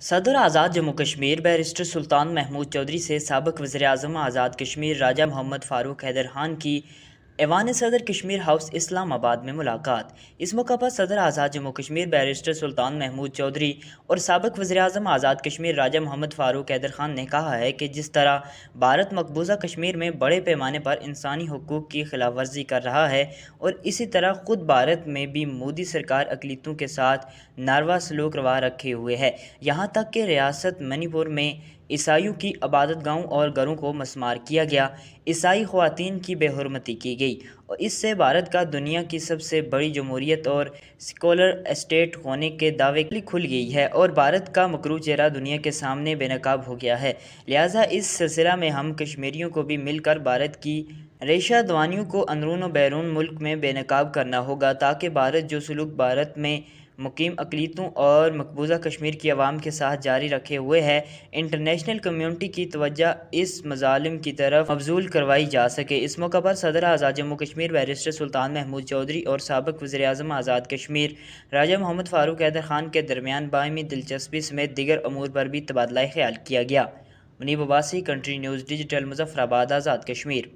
सदर आज़ाद जम्मू कश्मीर बैरिस्टर सुल्तान महमूद चौधरी से साबिक़ वज़ीर-ए-आज़म आज़ाद कश्मीर राजा मोहम्मद फ़ारूक हैदर खान की ऐवान सदर कश्मीर हाउस इस्लामाबाद में मुलाकात। इस मौका पर सदर आज़ाद जम्मू कश्मीर बैरिस्टर सुल्तान महमूद चौधरी और साबिक़ वज़ीर-ए-आज़म आज़ाद कश्मीर राजा मोहम्मद फ़ारूक हैदर खान ने कहा है कि जिस तरह भारत मकबूजा कश्मीर में बड़े पैमाने पर इंसानी हुकूक़ की खिलाफ वर्जी कर रहा है और इसी तरह ख़ुद भारत में भी मोदी सरकार अक़लियतों के साथ नारवा सलूक रवा रखे हुए है। यहाँ तक कि रियासत मणिपुर में ईसाइयों की इबादत गाहों और घरों को मसमार किया गया, ईसाई ख़वातीन की बेहुरमती की गई और इससे भारत का दुनिया की सबसे बड़ी जमहूरियत और सेकुलर स्टेट होने के दावे की खुल गई है और भारत का मकरू चेहरा दुनिया के सामने बेनकाब हो गया है। लिहाजा इस सिलसिला में हम कश्मीरियों को भी मिलकर भारत की रेशा दवानियों को अंदरून और बैरून मुल्क में बेनकाब करना होगा, ताकि भारत जो सलूक भारत में मुकीम अक़लियतों और मकबूजा कश्मीर की आवाम के साथ जारी रखे हुए है, इंटरनेशनल कम्यूनिटी की तवज्जो इस मज़ालिम की तरफ मबज़ूल करवाई जा सके। इस मौका पर सदर आज़ाद जम्मू कश्मीर बैरिस्टर सुल्तान महमूद चौधरी और साबिक़ वज़ीर-ए-आज़म आज़ाद कश्मीर राजा मोहम्मद फ़ारूक हैदर खान के दरमियान बाहमी दिलचस्पी समेत दीगर अमूर पर भी तबादला ख़याल किया गया। Muneeb Abbasi, country news digital, Muzaffarabad, Azad Kashmir.